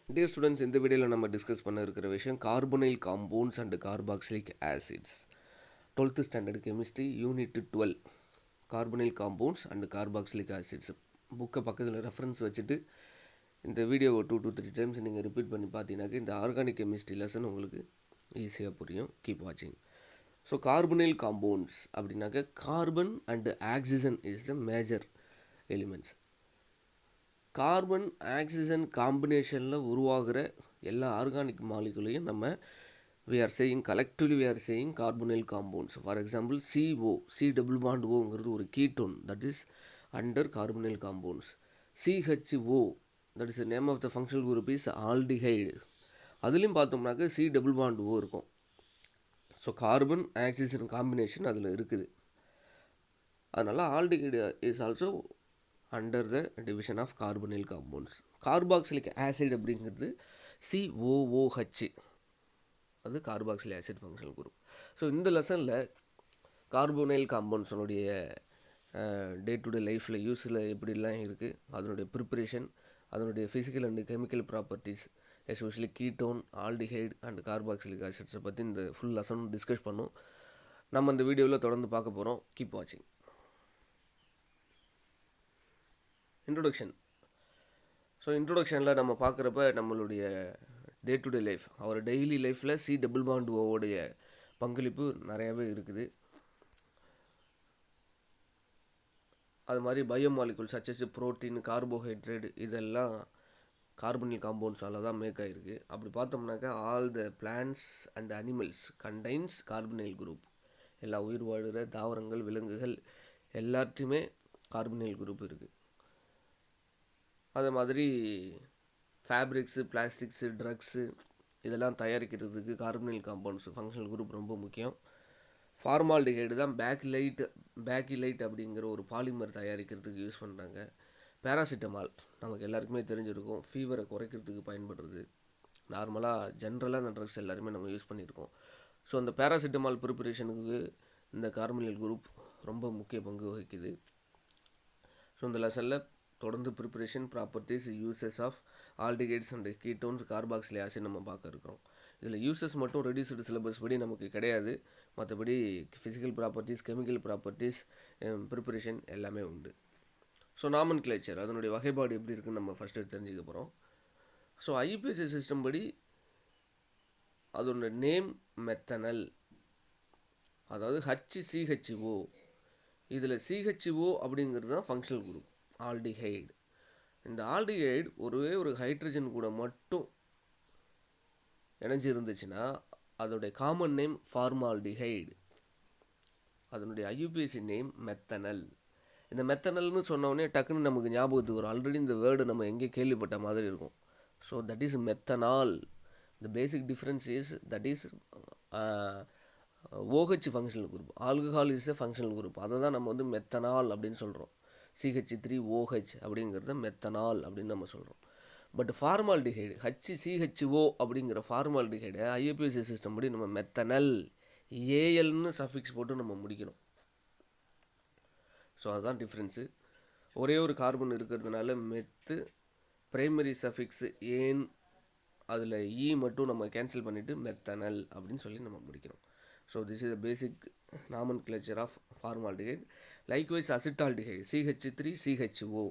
Dear students, இந்த வீடியோவில் நம்ம டிஸ்கஸ் பண்ண இருக்கிற விஷயம் carbonyl compounds and carboxylic acids 12th standard chemistry unit 12 carbonyl compounds and carboxylic acids புக்கை பக்கத்தில் ரெஃபரன்ஸ் வச்சுட்டு இந்த வீடியோவை 2 to 3 டைம்ஸ் நீங்கள் ரிப்பீட் பண்ணி பார்த்தீங்கன்னாக்க இந்த ஆர்கானிக் கெமிஸ்ட்ரி லெசன் உங்களுக்கு ஈஸியாக புரியும். கீப் வாட்சிங். ஸோ கார்பனைல் காம்பவுண்ட்ஸ் அப்படின்னாக்க carbon and oxygen is the major elements. Carbon oxygen காம்பினேஷனில் உருவாகிற எல்லா ஆர்கானிக் மாலிகுலையும் நம்ம collectively we are saying carbonyl compounds. For example C double bond ஓங்கிறது ஒரு ketone, that is under carbonyl compounds. CHO, that is name of the functional group is aldehyde. அதுலேயும் பார்த்தோம்னாக்க C double bond O இருக்கும். So carbon oxygen combination அதில் இருக்குது. அதனால் aldehyde is also under the division of carbonyl compounds. Carboxylic acid அப்படிங்கிறது COOH, அது carboxylic acid functional group. So இந்த லெசனில் கார்பனைல் காம்பவுண்ட்ஸனுடைய டே டு டே லைஃப்பில் யூஸில் எப்படிலாம் இருக்குது, அதனுடைய ப்ரிப்பரேஷன், அதனுடைய physical and chemical properties, especially ketone, aldehyde and carboxylic ஆசிட்ஸை பற்றி இந்த ஃபுல் லெசன் டிஸ்கஸ் பண்ணோம். நம்ம இந்த வீடியோவில் தொடர்ந்து பார்க்க போகிறோம். கீப் வாட்சிங். இன்ட்ரொடக்ஷன். ஸோ இன்ட்ரொடக்ஷனில் நம்ம பார்க்குறப்ப நம்மளுடைய day to day life, our daily லைஃப்பில் சி டபுள் பாண்ட் ஓவுடைய பங்களிப்பு நிறையாவே இருக்குது. அது மாதிரி பயோமாலிகுல் சச்சஸ் புரோட்டீன், கார்போஹைட்ரேட் இதெல்லாம் கார்பனைல் காம்பவுண்ட்ஸால் தான் மேக் ஆகிருக்கு. அப்படி பார்த்தோம்னாக்கா all the plants and animals contains carbonyl group. எல்லா உயிர் வாழ்கிற தாவரங்கள், விலங்குகள் எல்லாத்தையுமே கார்பனைல் குரூப் இருக்குது. அது மாதிரி ஃபேப்ரிக்ஸு, பிளாஸ்டிக்ஸு, ட்ரக்ஸு இதெல்லாம் தயாரிக்கிறதுக்கு கார்பனைல் காம்பவுண்ட்ஸ் ஃபங்க்ஷனல் குரூப் ரொம்ப முக்கியம். ஃபார்மால்டிஹைடு தான் பேக்கிலைட் அப்படிங்கிற ஒரு பாலிமர் தயாரிக்கிறதுக்கு யூஸ் பண்ணுறாங்க. பேராசிட்டமால் நமக்கு எல்லாருக்குமே தெரிஞ்சிருக்கும், ஃபீவரை குறைக்கிறதுக்கு பயன்படுறது. நார்மலாக ஜென்ரலாக அந்த ட்ரக்ஸ் எல்லாருமே நம்ம யூஸ் பண்ணியிருக்கோம். ஸோ அந்த பேராசிட்டமால் ப்ரிப்பரேஷனுக்கு இந்த கார்பனைல் குரூப் ரொம்ப முக்கிய பங்கு வகிக்குது. ஸோ இந்த லெசனில் தொடர்ந்து preparation, properties, uses of aldehydes and ketones, carboxylic acid நம்ம பார்க்க இருக்கிறோம். இதில் யூசஸ் மட்டும் ரெடியூஸ்டு சிலபஸ் படி நமக்கு கிடையாது. மற்றபடி physical properties, chemical properties, preparation எல்லாமே உண்டு. ஸோ நாமன்கிளேச்சர், அதனுடைய வகைப்பாடு எப்படி இருக்குன்னு நம்ம ஃபஸ்ட்டு தெரிஞ்சுக்க போகிறோம். ஸோ ஐபிஎஸ்சி சிஸ்டம் படி அதோட நேம் மெத்தனல், அதாவது HCHO. இதில் CHO அப்படிங்கிறது தான் ஃபங்க்ஷனல் குரூப் ஆல்டிஹைடு. இந்த ஆல்டிஹைடு ஒரு ஹைட்ரஜன் கூட மட்டும் இணைஞ்சி இருந்துச்சுன்னா அதோடைய காமன் நேம் ஃபார்மால்டிஹைடு, அதனுடைய ஐயுபிஎஸ்சி நேம் மெத்தனல். இந்த மெத்தனல்னு சொன்னோடனே டக்குன்னு நமக்கு ஞாபகத்துக்கு வரும், ஆல்ரெடி இந்த வேர்டு நம்ம எங்கே கேள்விப்பட்ட மாதிரி இருக்கும். So that is methanol. The basic difference is that is OH functional group, alcohol is a functional group. அதை தான் நம்ம வந்து மெத்தனால் அப்படின்னு சொல்கிறோம். CH3OH அப்படிங்கிறத மெத்தனால் அப்படின்னு நம்ம சொல்கிறோம். பட் ஃபார்மால்டிஹைடு HCHO அப்படிங்கிற ஃபார்மால்டிஹைடை ஐயுபிஎஸ்சி சிஸ்டம் படி நம்ம மெத்தனல் ஏஎல்னு சஃபிக்ஸ் போட்டு நம்ம முடிக்கணும். ஸோ அதுதான் டிஃப்ரென்ஸு. ஒரே ஒரு கார்பன் இருக்கிறதுனால மெத்து, பிரைமரி சஃபிக்ஸு ஏன், அதில் மட்டும் நம்ம கேன்சல் பண்ணிவிட்டு மெத்தனல் அப்படின்னு சொல்லி நம்ம முடிக்கணும். So this is the basic nomenclature of formaldehyde. Likewise acetaldehyde CH3CHO,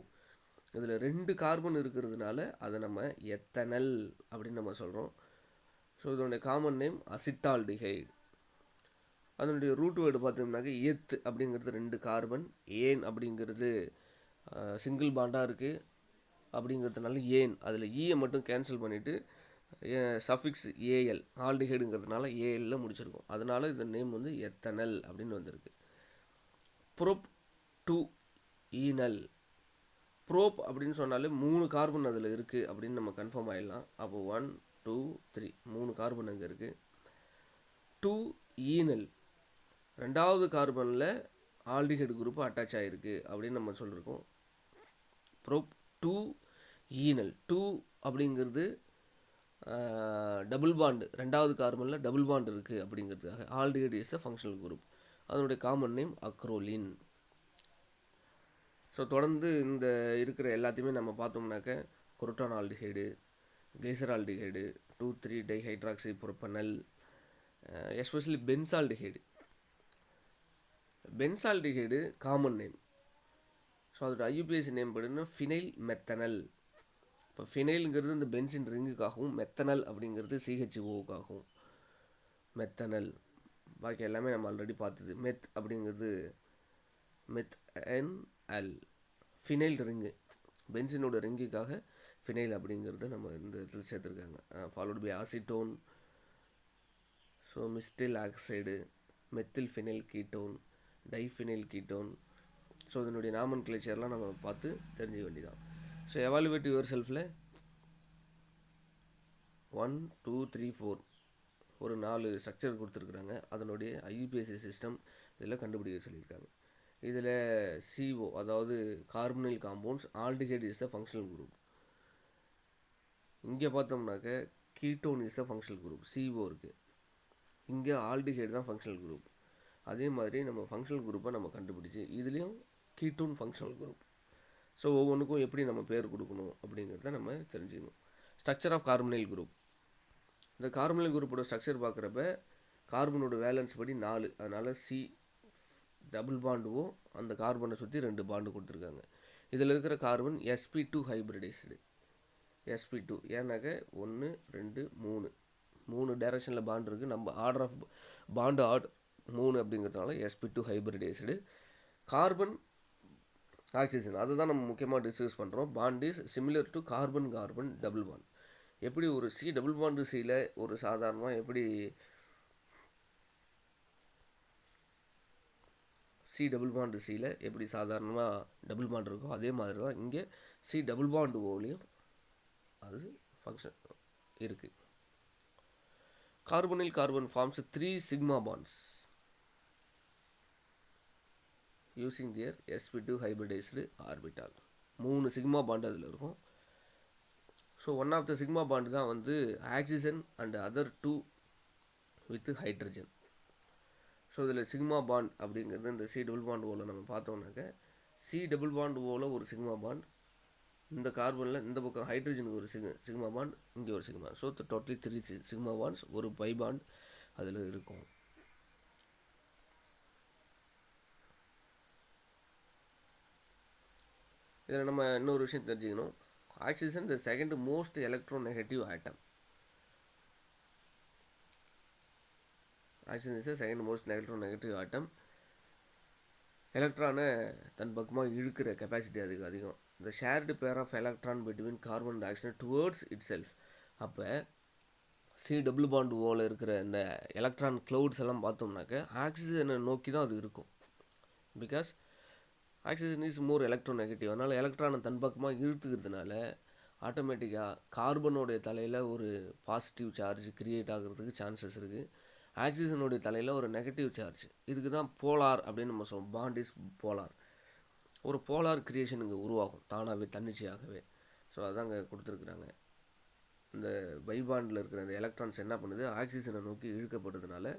இதில் 2 கார்பன் இருக்கிறதுனால அதை நம்ம எத்தனல் அப்படின்னு நம்ம சொல்கிறோம். ஸோ இதனுடைய காமன் நேம் அசிட்டால்டிஹைடு. அதனுடைய ரூட் வேர்டு பார்த்தோம்னாக்க எத் அப்படிங்கிறது 2 கார்பன், ஏன் அப்படிங்கிறது சிங்கிள் பாண்டாக இருக்குது அப்படிங்கிறதுனால ஏன், அதில் மட்டும் கேன்சல் பண்ணிவிட்டு சஃபிக்ஸ் ஏஎல், ஆல்டிஹைடுங்கிறதுனால ஏஎல்ல முடிச்சிருக்கோம். அதனால் இந்த நேம் வந்து எத்தனல் அப்படின்னு வந்திருக்கு. Probe 2 anal. ப்ரோப் அப்படின்னு சொன்னாலே 3 கார்பன் அதில் இருக்குது அப்படின்னு நம்ம கன்ஃபார்ம் ஆகிடலாம். அப்போ 1 2 3 3 கார்பன் அங்கே இருக்குது. 2 ஈனல், 2வது கார்பனில் ஆல்டிஹைடு குரூப் அட்டாச் ஆகிருக்கு அப்படின்னு நம்ம சொல்லியிருக்கோம். Probe 2 anal. 2 அப்படிங்கிறது டபுள் பாண்டு, 2வது கார்பனில் டபுள் பாண்டு இருக்குது அப்படிங்கிறதுக்காக. Aldehyde is the functional group, அதனுடைய காமன் நேம் அக்ரோலின். ஸோ தொடர்ந்து இந்த இருக்கிற எல்லாத்தையுமே நம்ம பார்த்தோம்னாக்க croton aldehyde, glyceraldehyde, 2,3 dihydroxy propanal, especially benzaldehyde. Benzaldehyde common name. So அதோட ஐயூபிஏசி நேம் பார்த்தீங்கன்னா ஃபினைல் மெத்தனல். இப்போ ஃபினைலுங்கிறது இந்த பென்சின் ரிங்குக்காகவும், மெத்தனல் அப்படிங்கிறது சிஹெச்ஓவுக்காகவும். மெத்தனல் பாக்கி எல்லாமே நம்ம ஆல்ரெடி பார்த்தது. மெத் அப்படிங்கிறது மெத்என்எல், ஃபினைல் ரிங்கு, பென்சினோட ரிங்குக்காக ஃபினைல் அப்படிங்கிறது நம்ம இந்த இதில் சேர்த்துருக்காங்க. Followed by acetone, so mesityl oxide, methyl phenyl ketone, diphenyl ketone. So இதனுடைய நாமன் கிளேச்சர்லாம் நம்ம பார்த்து தெரிஞ்சுக்க வேண்டியதான். ஸோ எவாலுவேட் யுவர் செல்ஃபில் 1, 2, 3, 4 ஒரு 4 ஸ்ட்ரக்சர் கொடுத்துருக்குறாங்க. அதனுடைய ஐயூபிஏசி சிஸ்டம் இதில் கண்டுபிடிக்க சொல்லியிருக்காங்க. இதில் CO அதாவது carbonyl compounds, aldehyde is the functional group. இங்கே பார்த்தோம்னாக்க ketone is the functional group, CO இருக்குது. இங்கே ஆல்டிஹைடு தான் ஃபங்க்ஷனல் குரூப். அதே மாதிரி நம்ம ஃபங்க்ஷனல் குரூப்பை நம்ம கண்டுபிடிச்சி இதுலேயும் கீட்டோன் ஃபங்க்ஷனல் குரூப். ஸோ ஒவ்வொன்றுக்கும் எப்படி நம்ம பேர் கொடுக்கணும் அப்படிங்கிறத நம்ம தெரிஞ்சுக்கணும். Structure of carbonyl group. இந்த கார்பனைல் குரூப்போட ஸ்ட்ரக்சர் பார்க்குறப்ப கார்பனோட வேலன்ஸ் படி 4, அதனால் C டபுள் பாண்டுவோ அந்த கார்பனை சுற்றி 2 பாண்டு கொடுத்துருக்காங்க. இதில் இருக்கிற கார்பன் sp2 ஹைப்ரிடைஸ்டு. sp2 ஏன்னாக்க 1, 2, 3 டைரக்ஷனில் பாண்டு இருக்குது. நம்ம ஆர்டர் ஆஃப் பாண்டு 3 அப்படிங்கிறதுனால sp2 ஹைப்ரிடைஸ்டு. கார்பன் ஆக்சிஜன் அதுதான் நம்ம முக்கியமாக டிஸ்கஸ் பண்ணுறோம். Bond is similar to carbon carbon double bond. எப்படி ஒரு C டபுள் பாண்டு Cயில் ஒரு சாதாரணமாக எப்படி C டபுள் பாண்டு Cயில் எப்படி சாதாரணமாக டபுள் பாண்ட் இருக்கோ அதே மாதிரி தான் இங்கே C டபுள் பாண்டு ஓலையும் அது ஃபங்க்ஷன் இருக்குது. கார்பனில் carbon forms 3 sigma bonds using their sp2 hybridised orbital. 3 sigma bond அதில் இருக்கும். So one of the sigma bond தான் வந்து oxygen and other 2 with hydrogen. So இதில் சிக்மா பாண்ட் அப்படிங்கிறது இந்த C டபுள் பாண்ட் ஓவில் நம்ம பார்த்தோம்னாக்க C டபுள் பாண்ட் ஓவில் ஒரு சிக்மா பாண்ட், இந்த கார்பனில் இந்த பக்கம் ஹைட்ரஜனுக்கு ஒரு சிக்மா பாண்ட், இங்கே ஒரு sigma. So totally 3 sigma bonds, ஒரு பை பாண்ட் அதில் இருக்கும். இதில் நம்ம இன்னொரு விஷயம் தெரிஞ்சுக்கணும். Oxygen the second most electronegative atom. Oxygen is the second most electronegative atom. எலக்ட்ரானை தன் பக்கமாக இழுக்கிற கெப்பாசிட்டி அதுக்கு அதிகம். இந்த shared pair of electron between carbon di oxide towards it self. அப்போ C டபுள் பாண்ட் ஓவில் இருக்கிற இந்த எலக்ட்ரான் க்ளவுட்ஸ் எல்லாம் பார்த்தோம்னாக்க ஆக்சிஜனை நோக்கி தான் அது இருக்கும். Because oxygen is more electronegative. அதனால் எலக்ட்ரானை தன் பக்கமாக இழுத்துக்கிறதுனால ஆட்டோமேட்டிக்காக கார்பனோடைய தலையில் ஒரு பாசிட்டிவ் சார்ஜ் கிரியேட் ஆகிறதுக்கு சான்சஸ் இருக்குது. ஆக்சிஜனுடைய தலையில் ஒரு நெகட்டிவ் சார்ஜ். இதுக்கு தான் போலார் அப்படின்னு நம்ம சொல்லுவோம். Bond is polar. ஒரு போலார் கிரியேஷன் இங்கே உருவாகும் தானாகவே, தன்னிச்சையாகவே. ஸோ அதான் அங்கே கொடுத்துருக்குறாங்க. இந்த பைபாண்டில் இருக்கிற இந்த எலக்ட்ரான்ஸ் என்ன பண்ணுது, ஆக்சிஜனை நோக்கி இழுக்கப்படுறதுனால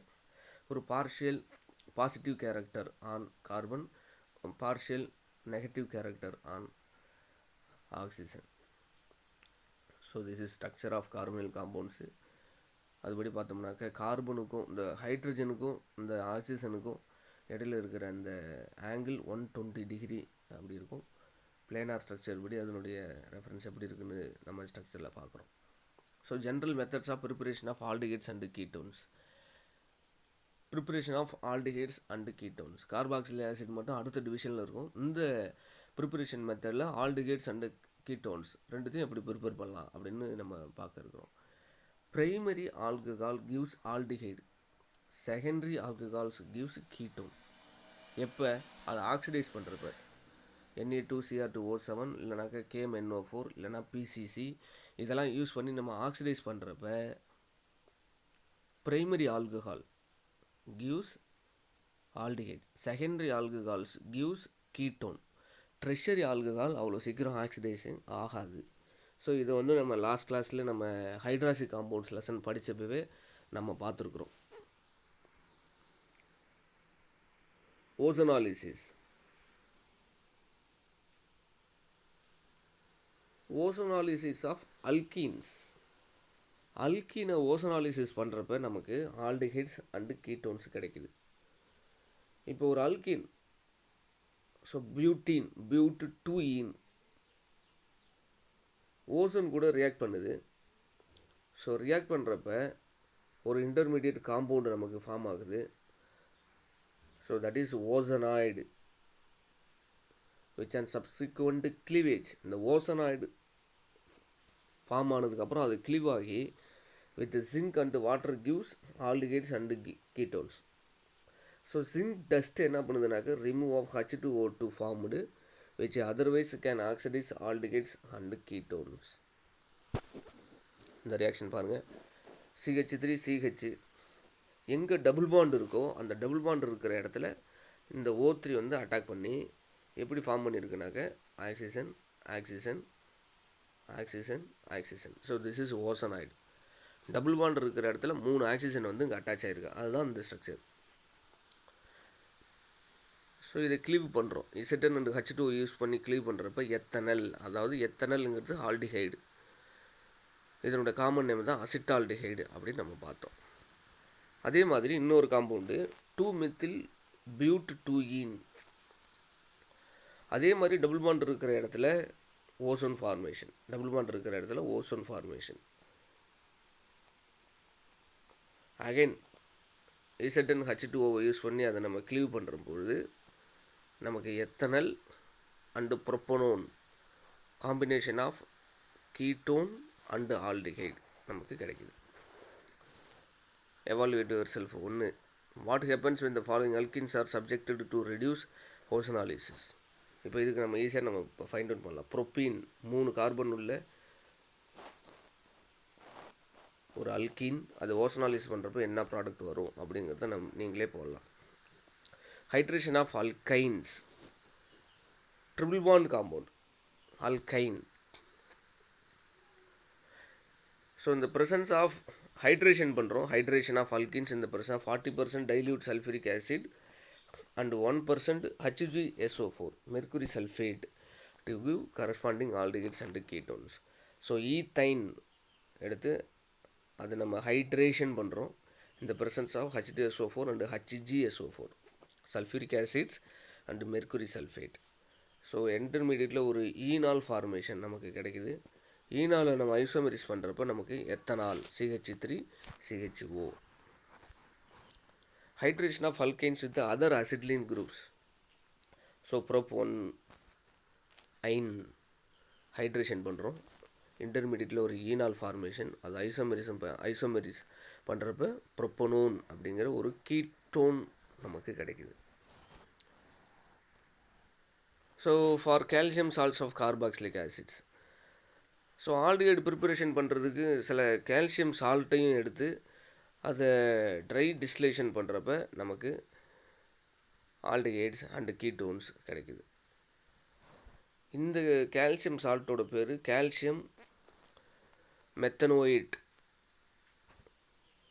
ஒரு partial positive character on carbon, partial negative character on oxygen. So this is structure of carbonyl compounds. அதுபடி பார்த்தோம்னாக்க கார்பனுக்கும் இந்த ஹைட்ரஜனுக்கும் இந்த ஆக்சிஜனுக்கும் இடையில் இருக்கிற அந்த ஆங்கிள் 120 டிகிரி அப்படி இருக்கும். பிளேனார் ஸ்ட்ரக்சர் படி அதனுடைய ரெஃபரன்ஸ் எப்படி இருக்குன்னு நம்ம ஸ்ட்ரக்சரில் பார்க்குறோம். So general methods of preparation of aldehydes and ketones. Preparation of aldehydes and ketones. Carboxylic acid மட்டும் அடுத்த டிவிஷனில் இருக்கும். இந்த ப்ரிப்பரேஷன் மெத்தடில் ஆல்டிஹைட்ஸ் அண்ட் கீட்டோன்ஸ் ரெண்டுத்தையும் எப்படி ப்ரிப்பேர் பண்ணலாம் அப்படின்னு நம்ம பார்க்க இருக்கிறோம். Primary alcohol gives aldehyde, secondary alcohols gives ketone. எப்போ அதை ஆக்சிடைஸ் பண்ணுறப்ப Na2Cr2O7 இல்லைனாக்கா KMnO4 இல்லைனா PCC இதெல்லாம் யூஸ் பண்ணி நம்ம ஆக்சிடைஸ் பண்ணுறப்ப primary alcohol gives aldehyde, secondary alcohols gives ketone. Treasury alcohol அவ்வளோ சீக்கிரம் ஆக்சிடைசிங் ஆகாது. ஸோ இதை வந்து நம்ம லாஸ்ட் கிளாஸில் நம்ம ஹைட்ராக்சி காம்பவுண்ட்ஸ் லெசன் படித்தப்பவே நம்ம பார்த்துருக்குறோம். ஓசோனாலிசிஸ். Ozonolysis of alkenes. அல்கீனை ஓசனாலிசிஸ் பண்ணுறப்ப நமக்கு ஆல்டிஹைட்ஸ் அண்டு கீட்டோன்ஸ் கிடைக்குது. இப்போ ஒரு அல்கீன், ஸோ பியூட்டீன், பியூட்-2-ஈன் ஓசோன் கூட ரியாக்ட் பண்ணுது. ஸோ ரியாக்ட் பண்ணுறப்ப ஒரு இன்டர்மீடியட் காம்பவுண்டு நமக்கு ஃபார்ம் ஆகுது. So that is ozonide which and subsequent cleavage. இந்த ஓசனாய்டு ஃபார்ம் ஆனதுக்கப்புறம் அது கிளீவ் ஆகி with zinc and water gives aldehydes and ketones. So zinc dust என்ன பண்ணுதுனாக்க remove of H2O2 formed which otherwise can oxidize aldehydes and ketones. இந்த reaction பாருங்கள். CH3CH எங்கே double bond இருக்கோ அந்த டபுள் பாண்ட் இருக்கிற இடத்துல இந்த O3 வந்து அட்டாக் பண்ணி எப்படி ஃபார்ம் பண்ணியிருக்குனாக்க oxygen oxygen oxygen oxygen. So this is ozonide. Double bond இருக்கிற இடத்துல 3 ஆக்சிஜன் வந்து இங்கே அட்டாச் ஆகிருக்கு. அதுதான் இந்த ஸ்ட்ரக்சர். ஸோ இதை கிளீவ் பண்ணுறோம். இசட்டன் அண்ட் H2 யூஸ் பண்ணி கிளீவ் பண்ணுறப்ப எத்தனல், அதாவது எத்தனல்ங்கிறது ஆல்டிஹைடு. இதனோட காமன் நேம் தான் அசிட்டால்டிஹைடு அப்படின்னு நம்ம பார்த்தோம். அதே மாதிரி இன்னொரு காம்பவுண்டு 2-மெத்தில் பியூட்-2-ஈன். அதே மாதிரி டபுள் பாண்ட் இருக்கிற இடத்துல ஓசோன் ஃபார்மேஷன். டபுள் பாண்ட் இருக்கிற இடத்துல ஓசோன் ஃபார்மேஷன். அகைன் இசட்டன் H2O யூஸ் பண்ணி அதை நம்ம கிளீவ் பண்ணுற பொழுது நமக்கு ethanal and propanone combination of ketone and aldehyde நமக்கு கிடைக்குது. Evaluate yourself. 1. What happens when the following alkenes are subjected to reduce ozonolysis. இப்போ இதுக்கு நம்ம ஈஸியாக நம்ம இப்போ ஃபைண்ட் அவுட் பண்ணலாம். ப்ரோப்பீன் 3 கார்பன் உள்ள ஒரு அல்கீன், அது ஓசனாலிஸ் பண்ணுறப்போ என்ன ப்ராடக்ட் வரும் அப்படிங்கிறத நீங்களே போடலாம். Hydration of alkynes, triple bond compound alkyne. So இந்த ப்ரெசன்ஸ் ஆஃப் ஹைட்ரேஷன் பண்ணுறோம். ஹைட்ரேஷன் ஆஃப் அல்கின்ஸ் இந்த presence 40% dilute sulphuric acid and 1% HgSO4 mercury sulphate to give corresponding aldehydes and ketones. So ethyne எடுத்து அது நம்ம ஹைட்ரேஷன் பண்ணுறோம். இந்த presence of HgSO4 and HgSO4 sulphuric acids and mercury sulphate. So இன்டர்மீடியட்டில் ஒரு enol formation நமக்கு கிடைக்குது. ஈனாலை நம்ம ஐசோமெரிஸ் பண்ணுறப்ப நமக்கு ethanol CH3CHO. Hydration of alkynes with other acetylene groups. So ப்ரோப்-1-ஐன் ஹைட்ரேஷன் பண்ணுறோம். இன்டர்மீடியட்டில் ஒரு ஈனால் ஃபார்மேஷன், அது ஐசோமெரிஸ் பண்ணுறப்ப ப்ரோப்பனோன் அப்படிங்கிற ஒரு கீட்டோன் நமக்கு கிடைக்குது. So for calcium salts of carboxylic acids. So aldehyde preparation பண்ணுறதுக்கு சில கால்சியம் சால்ட்டையும் எடுத்து அதை ட்ரை டிஸ்டிலேஷன் பண்ணுறப்ப நமக்கு ஆல்டிஹைட்ஸ் அண்டு கீட்டோன்ஸ் கிடைக்குது. இந்த கால்சியம் சால்ட்டோட பேர் கால்சியம் மெத்தனோயேட்.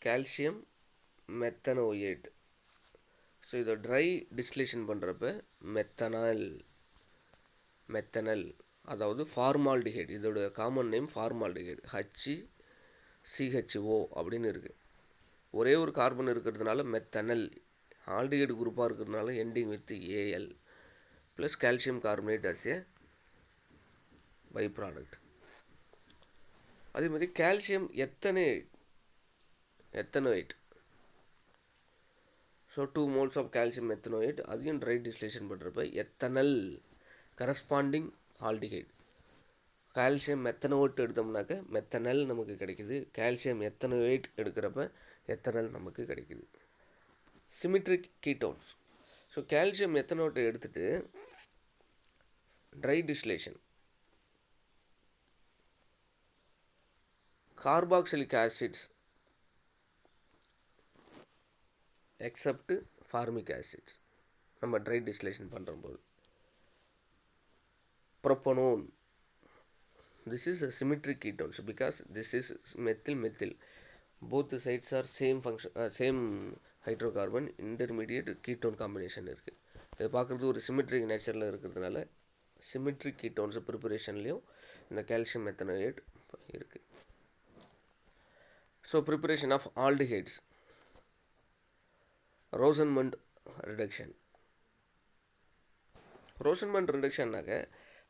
கால்சியம் மெத்தனோயேட். ஸோ இதை ட்ரை டிஸ்டிலேஷன் பண்ணுறப்ப மெத்தனல் அதாவது ஃபார்மால்டிஹைடு. இதோட காமன் நேம் ஃபார்மால்டிஹைடு, HCHO அப்படின்னு இருக்குது. ஒரே ஒரு கார்பன் இருக்கிறதுனால மெத்தனல். ஆல்டிஹைடு குரூப்பாக இருக்கிறதுனால ending with AL plus calcium carbonate as a by product. அதே மாதிரி calcium ethanoate. So 2 moles of calcium methanoate, அதையும் ட்ரை டிஸ்டிலேஷன் பண்ணுறப்ப ethanal corresponding aldehyde. Calcium methanoate எடுத்தோம்னாக்க மெத்தனல் நமக்கு கிடைக்குது. கால்சியம் எத்தனோயேட் எடுக்கிறப்ப எத்தனல் நமக்கு கிடைக்குது. Symmetric ketones. ஸோ கால்சியம் எத்தனோயேட்டை எடுத்துகிட்டு dry distillation carboxylic acids except formic acids நம்ம ட்ரை டிஸ்டிலேஷன் பண்ணுறம்போது propanone. This is a symmetric ketones because this is methyl. Both the sides are same function, same hydrocarbon, intermediate ketone combination இருக்குது. இது பார்க்குறது ஒரு symmetric நேச்சரில் இருக்கிறதுனால symmetric ketones ப்ரிப்பரேஷன்லேயும் இந்த calcium methanoate இருக்குது. So preparation of aldehydes, Rosenmund reduction. Rosenmund ரிடக்ஷன்னாக்க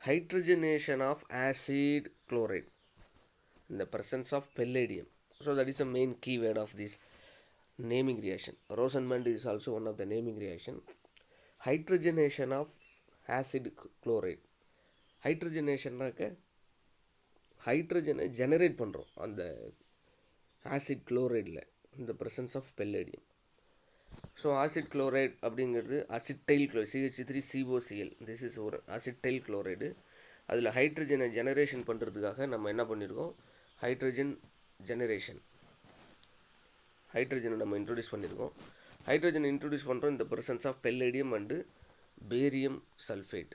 hydrogenation of acid chloride in the presence of palladium. So that is the main keyword of this naming reaction. Rosenmund is also one of the naming reaction. Hydrogenation of acid chloride. Hydrogenation ஹைட்ரஜனை generate பண்ணுறோம் அந்த acid குளோரைடில் in the presence of palladium. So acid chloride அப்படிங்கிறது acetyl chloride, CH3COCl. This is ஒரு acetyl chloride. அதில் ஹைட்ரஜனை generation பண்ணுறதுக்காக நம்ம என்ன பண்ணியிருக்கோம், ஹைட்ரஜனை நம்ம இன்ட்ரடியூஸ் பண்ணியிருக்கோம். ஹைட்ரஜனை இன்ட்ரடியூஸ் பண்ணுறோம் இந்த presence of palladium and barium sulphate.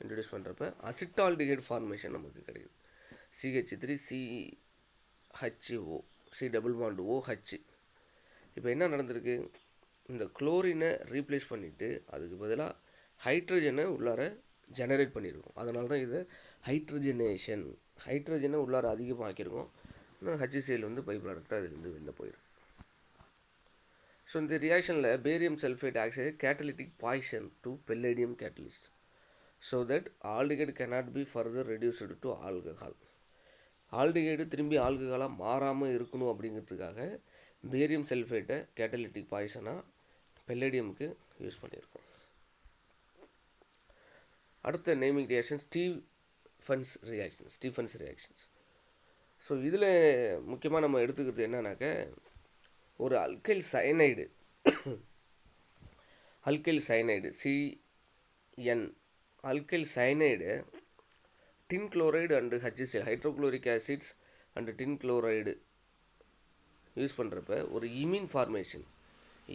Introduce பண்ணுறப்ப அசிட்டால்டிஹைடு ஃபார்மேஷன் நமக்கு கிடைக்குது. CH3CHO, C=OH. இப்போ என்ன நடந்திருக்கு, இந்த குளோரினை ரீப்ளேஸ் பண்ணிவிட்டு அதுக்கு பதிலாக ஹைட்ரஜனை உள்ளார ஜெனரேட் பண்ணியிருக்கோம். அதனால தான் இது ஹைட்ரஜனேஷன். ஹைட்ரஜனை உள்ளார அதிகமாக்கியிருக்கோம். HCl வந்து பை ப்ராடக்டாக அதுலேருந்து வெளில போயிடும். ஸோ இந்த ரியாக்ஷனில் barium sulphate acts as a catalytic poison to palladium catalyst so that aldehyde cannot be further reduced to alcohol. Aldehyde திரும்பி ஆல்கஹாலாக மாறாமல் இருக்கணும் அப்படிங்கிறதுக்காக பேரியம் சல்ஃபேட்டை கேட்டலிட்டிக் பாய்சனாக பெல்லடியமுக்கு யூஸ் பண்ணியிருக்கோம். அடுத்த naming reaction Stephen's reactions. So இதில் முக்கியமாக நம்ம எடுத்துக்கிறது என்னன்னாக்க, ஒரு alkyl cyanide CN alkyl cyanide tin chloride and HCl, hydrochloric acids and tin chloride use பண்ணுறப்ப ஒரு இமீன் ஃபார்மேஷன்.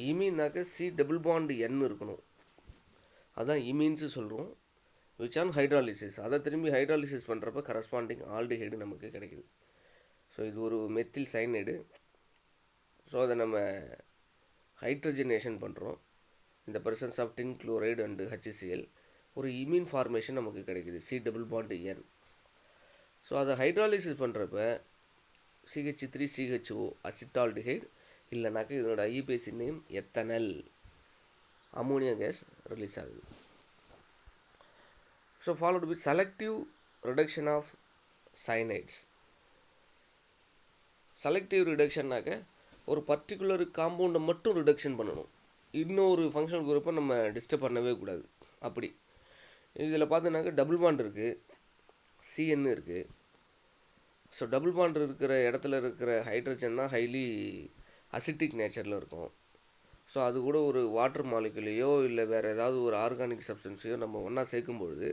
இமீன்னாக்க C=N இருக்கணும், அதான் இமீன்ஸு சொல்கிறோம். விச் ஆன் ஹைட்ராலிசிஸ், அதை திரும்பி ஹைட்ராலிசிஸ் பண்ணுறப்ப கரஸ்பாண்டிங் ஆல்டிஹைடு நமக்கு கிடைக்குது. ஸோ இது ஒரு மெத்தில் சைனைடு. ஸோ அதை நம்ம ஹைட்ரஜனேஷன் பண்ணுறோம் இந்த presence of tin chloride and HCl. ஒரு இமீன் ஃபார்மேஷன் நமக்கு கிடைக்குது, C=N. ஸோ அதை ஹைட்ராலிசிஸ் பண்ணுறப்ப CH3CHO அசிட்டால்டிஹைடு, இல்லைனாக்க இதனோட IUPAC name ethanal, ammonia gas release ஆகுது. So followed with selective reduction of cyanides. Selective ரிடக்ஷன்னாக்க ஒரு பர்டிகுலர் காம்பவுண்டை மட்டும் ரிடக்ஷன் பண்ணணும், இன்னொரு ஃபங்க்ஷனல் குரூப்பை நம்ம டிஸ்டர்ப் பண்ணவே கூடாது. அப்படி இதில் பார்த்தோன்னாக்க டபுள் பாண்ட் இருக்குது, CN இருக்குது. ஸோ டபுள் பாண்ட் இருக்கிற இடத்துல இருக்கிற ஹைட்ரஜன் தான் ஹைலி அசிட்டிக் நேச்சரில் இருக்கும். ஸோ அது கூட ஒரு வாட்டர் மாலிகுலையோ இல்லை வேறு ஏதாவது ஒரு ஆர்கானிக் சப்ஸ்டன்ஸையோ நம்ம ஒன்றா சேர்க்கும்பொழுது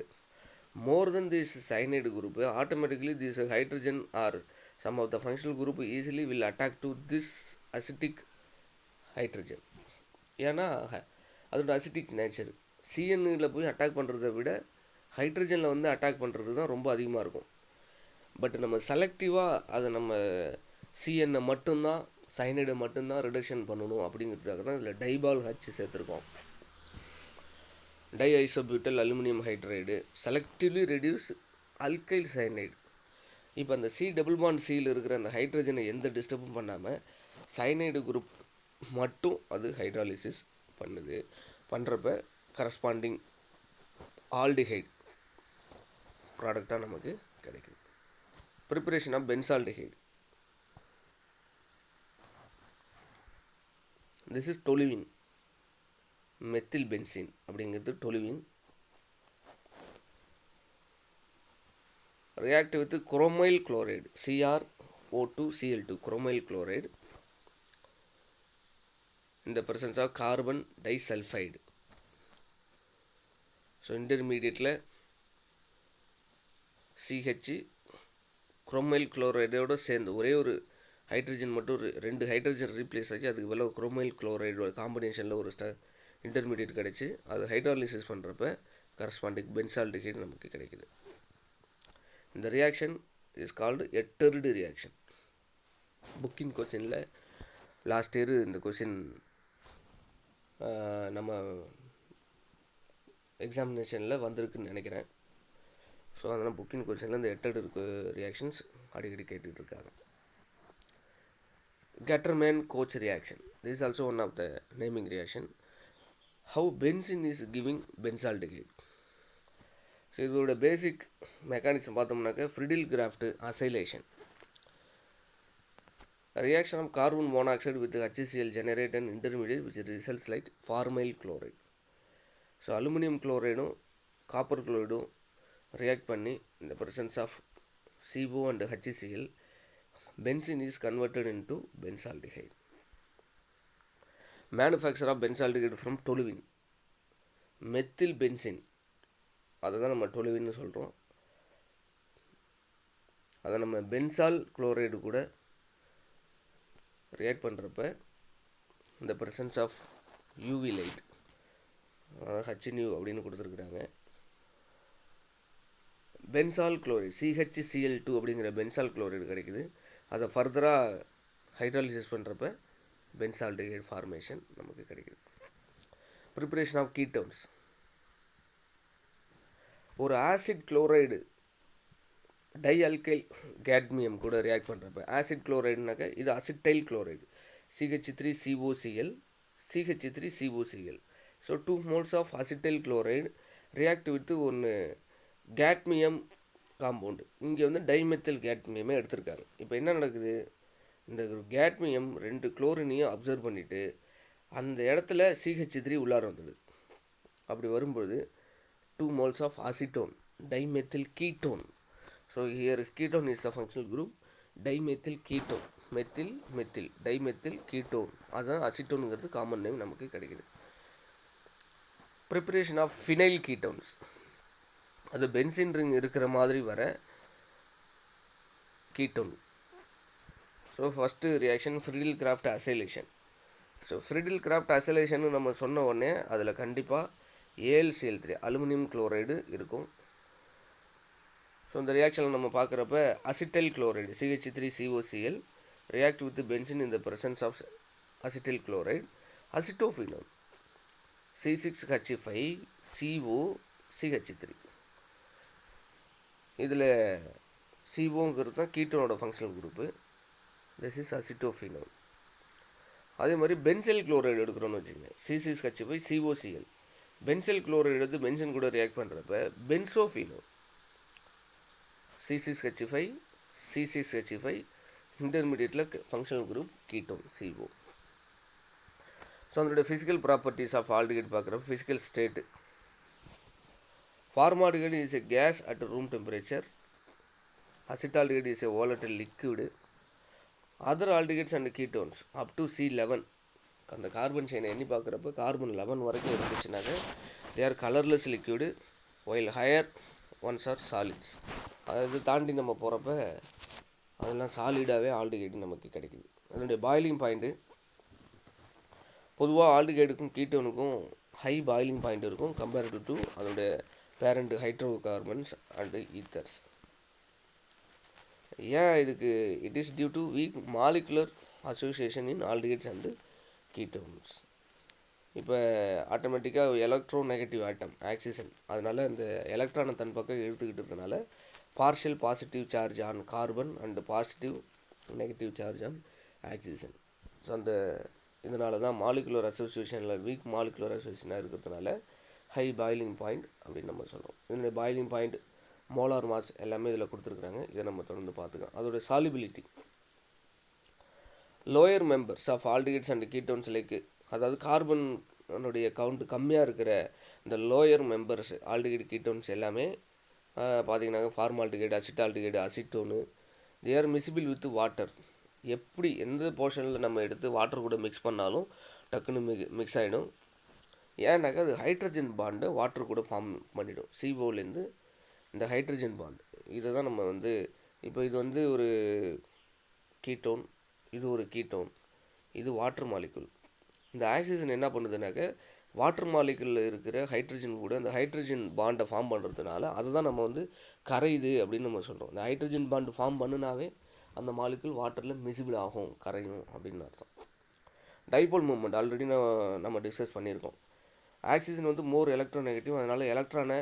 more then this cyanide group automatically this hydrogen are some of the functional group easily will attack to this acetic hydrogen. ஏன்னா அதோட அசிட்டிக் நேச்சர் சிஎன்னில் போய் அட்டாக் பண்ணுறதை விட ஹைட்ரஜனில் வந்து அட்டாக் பண்ணுறது தான் ரொம்ப அதிகமாக இருக்கும். பட் நம்ம செலக்டிவாக அதை நம்ம சிஎன்னை மட்டும்தான், சைனைடை மட்டும்தான் ரிடக்ஷன் பண்ணணும் அப்படிங்கிறதுக்காக தான் இதில் டைபால் H சேர்த்துருக்கோம். Diisobutyl aluminium hydride selectively reduce alkyl cyanide. இப்போ அந்த C=Cயில் இருக்கிற அந்த ஹைட்ரஜனை எந்த டிஸ்டர்பும் பண்ணாமல் சைனைடு குரூப் மட்டும் அது ஹைட்ராலிசிஸ் பண்ணுறப்ப கரஸ்பாண்டிங் ஆல்டிஹைடு ப்ராடக்டாக நமக்கு கிடைக்குது. Preparation of benzaldehyde. This is toluene, methyl benzene அப்படிங்கிறது toluene. React with chromyl chloride CrO2Cl2 chromyl chloride in the presence of carbon disulfide. ஸோ இன்டர்மீடியட்டில் CH குரோமைல் குளோரைடோடு சேர்ந்து ஒரே ஒரு ஹைட்ரஜன் மட்டும் 2 ஹைட்ரஜன் ரீப்ளேஸ் ஆகி அதுக்கு பதிலாக குரோமைல் குளோரைடோட காம்பினேஷனில் ஒரு இன்டர்மீடியட் கிடச்சி அது ஹைட்ராலிசிஸ் பண்ணுறப்ப கரஸ்பாண்டிங் பென்சால்டிஹைடு நமக்கு கிடைக்குது. இந்த reaction is called Etard reaction. Booking கொஸ்டினில் லாஸ்ட் இயர் இந்த கொஸ்டின் நம்ம எக்ஸாமினேஷனில் வந்திருக்குன்னு நினைக்கிறேன். ஸோ அதனால் புக்கிங் கொஸ்டினில் இந்த எட்டர்டு ரியாக்ஷன்ஸ் அடிக்கடி கேட்டுட்ருக்காங்க. Gatterman-Koch reaction. This is also one of the naming reaction. How benzene is giving benzaldehyde. So இதோட பேசிக் மெக்கானிசம் பார்த்தோம்னாக்க Friedel Crafts acylation. Reaction of carbon monoxide with HCl generate an intermediate which results like formyl chloride. So aluminium குளோரைடும் copper குளோரைடும் react பண்ணி இந்த presence of CO and HCl benzene is converted into benzaldehyde. Manufacture of benzaldehyde from toluene. Methyl benzene அதை தான் நம்ம டொலுவின்னு சொல்கிறோம். அதை நம்ம பென்சால் குளோரைடு கூட ரியாக்ட் பண்ணுறப்ப இந்த presence ஆஃப் யூவி லைட், அதாவது HNU அப்படின்னு கொடுத்துருக்குறாங்க. பென்சால் குளோரைடு CHCl2 அப்படிங்கிற பென்சால் குளோரைடு கிடைக்குது. அதை ஃபர்தராக ஹைட்ராலிசிஸ் பண்ணுறப்ப பென்சால்டிஹைடு ஃபார்மேஷன் நமக்கு கிடைக்குது. Preparation of ketones. ஒரு ஆசிட் குளோரைடு டைஅல்கைல் கேட்மியம் கூட ரியாக்ட் பண்ணுறப்ப ஆசிட் குளோரைடுனாக்க இது acetyl chloride CH3COCl CH3COCl. So 2 moles of acetyl chloride react with ஒன்று கேட்மியம் காம்பவுண்டு. இங்கே வந்து டைமெத்தில் கேட்மியமே எடுத்திருக்காங்க. இப்போ என்ன நடக்குது, இந்த கேட்மியம் 2 குளோரினையும் அப்சர்வ் பண்ணிவிட்டு அந்த இடத்துல CH3 உள்ளார வந்துடுது. அப்படி வரும்போது 2 moles of acetone dimethyl ketone. So here ketone is the functional group. Dimethyl ketone, methyl dimethyl ketone, அதுதான் அசிட்டோனுங்கிறது காமன் நேம் நமக்கு கிடைக்குது. Preparation of phenyl ketones. அது பென்சின் ரிங் இருக்கிற மாதிரி வர ketone. So first reaction Friedel Crafts acylation. So Friedel Crafts acylation நம்ம சொன்ன உடனே அதில் கண்டிப்பாக AlCl3 அலுமினியம் குளோரைடு இருக்கும். ஸோ இந்த ரியாக்ஷனில் நம்ம பார்க்குறப்ப acetyl chloride CH3COCl react with benzene in the presence of acetyl chloride. Acetophenone C6H5COCH3. இதில் சிஓங்கிறது தான் கீட்டோனோட functional group. This is acetophenone. அதே மாதிரி பென்சைல் குளோரைடு எடுக்கிறோன்னு வச்சுக்கோங்க, C6H5COCl. பென்சைல் குளோரைடு எடுத்து பென்சின் கூட ரியாக்ட் பண்ணுறப்ப பென்சோஃபினோன் C6H5 இன்டர்மீடியட்டில் functional group ketone CO. So அதனுடைய ஃபிசிக்கல் ப்ராப்பர்ட்டிஸ் ஆஃப் ஆல்டிஹைட் பார்க்குறப்ப physical state. Formaldehyde is a gas at room temperature. Acetaldehyde is a volatile liquid. Other aldehydes and ketones up to C11. அந்த carbon செயினை எண்ணி பார்க்குறப்ப carbon 11 வரைக்கும் இருந்துச்சுனாக்க they are colourless liquid oil higher ones are solids. அதாவது தாண்டி நம்ம போகிறப்ப அதெல்லாம் சாலிடாகவே ஆல்டிஹைடு நமக்கு கிடைக்குது. அதனுடைய பாயிலிங் பாயிண்ட்டு பொதுவாக ஆல்டிஹைடுக்கும் கீட்டோனுக்கும் ஹை பாயிலிங் பாயிண்ட் இருக்கும் கம்பேர்டு டு அதனுடைய parent hydrocarbons and ethers. ஏன் இதுக்கு it is due to weak molecular association in aldehydes and ketones. இப்போ ஆட்டோமேட்டிக்காக எலக்ட்ரோ நெகட்டிவ் ஆட்டம் ஆக்சிஜன், அதனால் இந்த எலக்ட்ரானை தன் பக்கம் இழுத்துக்கிட்டதுனால partial positive charge on carbon and positive negative charge on oxygen. So அந்த இதனால தான் மாலிகுலர் அசோசியேஷனில் வீக் மாலிகுலர் அசோசியேஷனாக இருக்கிறதுனால ஹை பாயிலிங் பாயிண்ட் அப்படின்னு நம்ம சொல்கிறோம். இதனுடைய பாயிலிங் பாயிண்ட் மோலார் மாஸ் எல்லாமே இதில் கொடுத்துருக்குறாங்க. இதை நம்ம தொடர்ந்து பார்த்துக்கலாம். அதோடைய solubility lower members of aldehydes and ketones like, அதாவது கார்பனுடைய கவுண்ட் கம்மியாக இருக்கிற இந்த லோயர் மெம்பர்ஸ் ஆல்டிஹைடு கீட்டோன்ஸ் எல்லாமே பார்த்திங்கனாக்க formaldehyde, acetaldehyde, acetone, they are miscible with water. எப்படி எந்த போர்ஷனில் நம்ம எடுத்து வாட்டர் கூட மிக்ஸ் பண்ணாலும் டக்குன்னு மிக்ஸ் ஆகிடும். ஏன்னாக்கா அது ஹைட்ரஜன் பாண்டை வாட்டர் கூட ஃபார்ம் பண்ணிவிடும். CO இந்த ஹைட்ரஜன் பாண்ட் இதை தான் நம்ம இப்போ இது ஒரு கீட்டோன், இது ஒரு கீட்டோன், இது வாட்டர் மாலிகுல். இந்த ஆக்சிஜன் என்ன பண்ணுதுனாக்க வாட்டர் மாலிகுலில் இருக்கிற ஹைட்ரஜன் கூட அந்த ஹைட்ரஜன் பாண்டை ஃபார்ம் பண்ணுறதுனால அதை தான் நம்ம கரையுது அப்படின்னு நம்ம சொல்கிறோம். இந்த ஹைட்ரஜன் பாண்டு ஃபார்ம் பண்ணுனாவே அந்த மாலிகுல் வாட்டரில் மிசிபிள் ஆகும், கரையும் அப்படின்னு அர்த்தம். டைபோல் மூமெண்ட் ஆல்ரெடி நம்ம டிஸ்கஸ் பண்ணியிருக்கோம். ஆக்சிஜன் மோர் எலக்ட்ரோ நெகட்டிவ், அதனால் எலக்ட்ரானை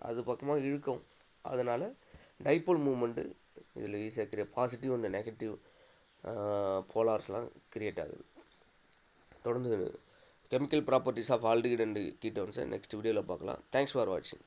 அது பக்கமாக இழுக்கும். அதனால் டைபோல் மூமெண்ட்டு இதில் ஈஸியாக பாசிட்டிவ் அண்ட் நெகட்டிவ் போலார்ஸ்லாம் கிரியேட் ஆகுது. தொடர்ந்து chemical properties of aldehyde and கீட்டோன்ஸை நெக்ஸ்ட் வீடியோவில் பார்க்கலாம். தேங்க்ஸ் ஃபார் வாட்சிங்.